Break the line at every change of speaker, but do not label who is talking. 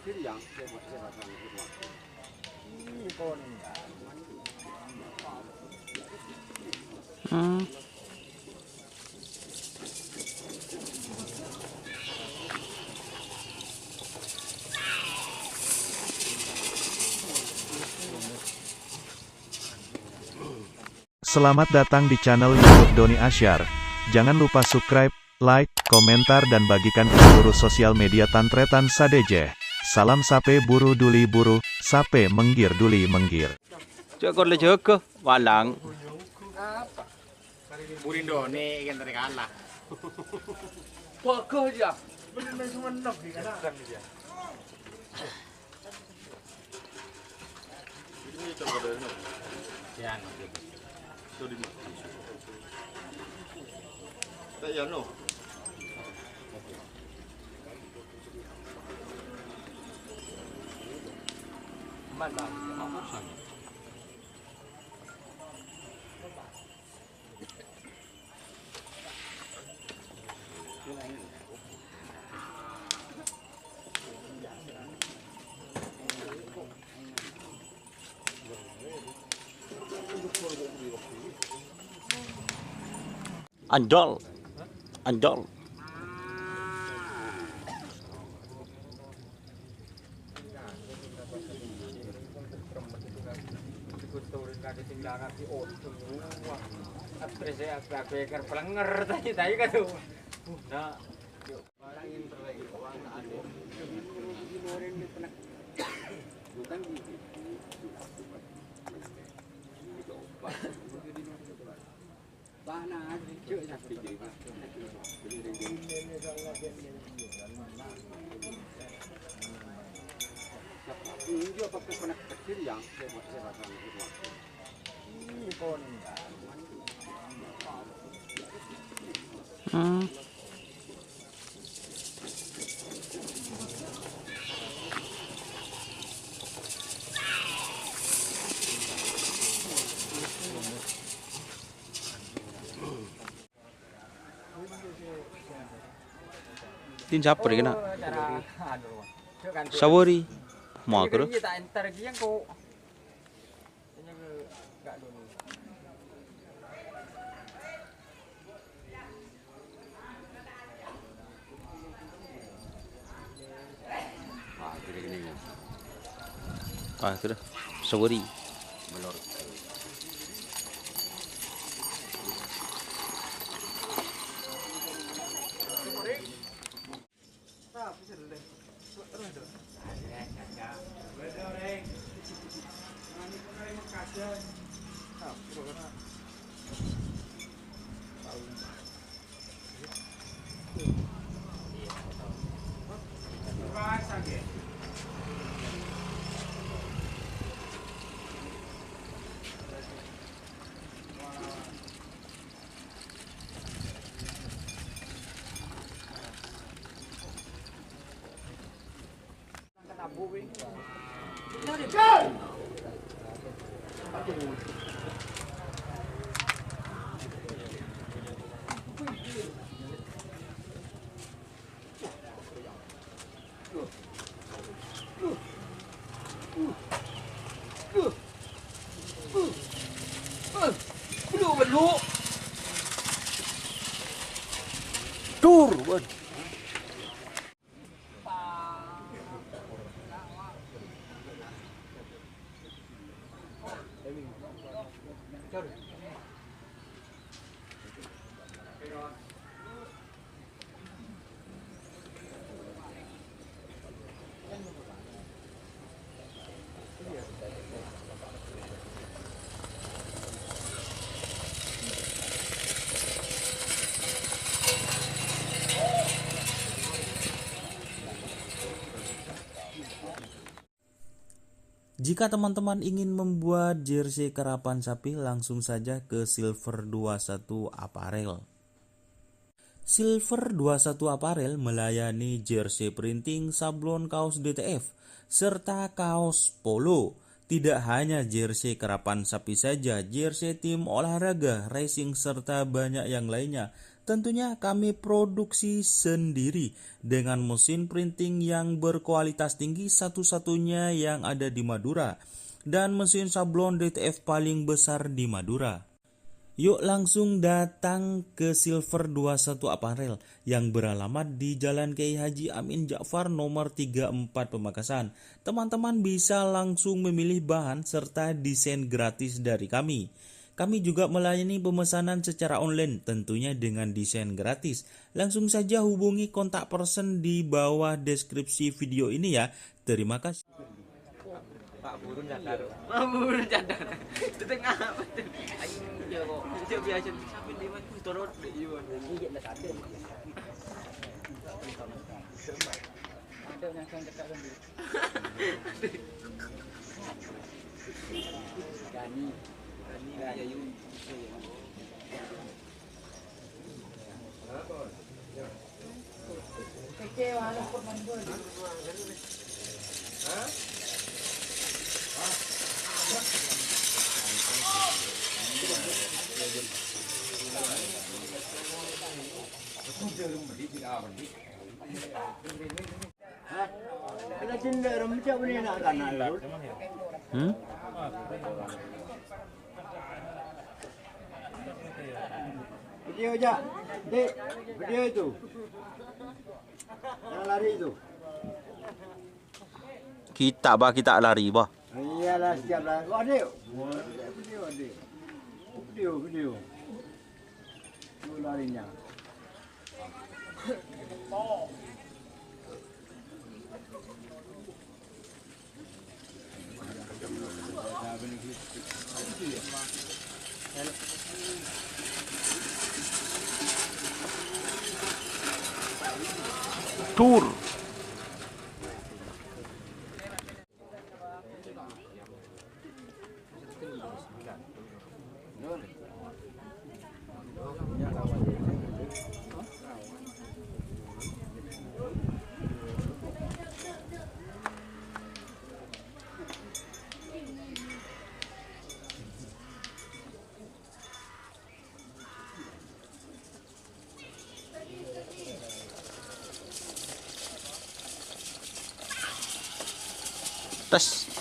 Hmm.
Selamat datang di channel YouTube Doni Asyar. Jangan lupa subscribe, like, komentar dan bagikan ke seluruh sosial media Tantretan Sadeje. Salam sape buru duli buru, sape menggir duli menggir.
Cokor le joko, walang.
Burindo nih kan tadi kalah.
Pokok aja.
Yan.
Andol. Andol. Hmm. Tin siapa nih kena? Sawori. Mau aku? Ah, itu dah. Sawori. Turun.
Jika teman-teman ingin membuat jersey karapan sapi, langsung saja ke Silver 21 Apparel. Silver 21 Apparel melayani jersey printing, sablon kaos DTF, serta kaos polo. Tidak hanya jersey karapan sapi saja, jersey tim olahraga, racing, serta banyak yang lainnya. Tentunya kami produksi sendiri dengan mesin printing yang berkualitas tinggi, satu-satunya yang ada di Madura, dan mesin sablon DTF paling besar di Madura. Yuk langsung datang ke Silver 21 Apparel yang beralamat di Jalan Kiai Haji Amin Ja'far nomor 34 Pamekasan. Teman-teman bisa langsung memilih bahan serta desain gratis dari kami. Kami juga melayani pemesanan secara online, tentunya dengan desain gratis. Langsung saja hubungi kontak person di bawah deskripsi video ini ya. Terima kasih.
Pak Burun cadar. Pak Burun cadar. Di tengah apa tuh? Ayo dia kok. Dia biasa sampai di mana turun di iwan. Ini nak ada. Ada yang akan dekat kan. Gani ya yuk. Kecewa lah pemain bola. Hah? Kita cenderung macam ni nak kanal laut. Video aja, dek, video itu. Yang lari itu.
Kita lari bah.
Iyalah siap lah. Adik. Video adik. Video. Itu larinya.
Tur. Tes.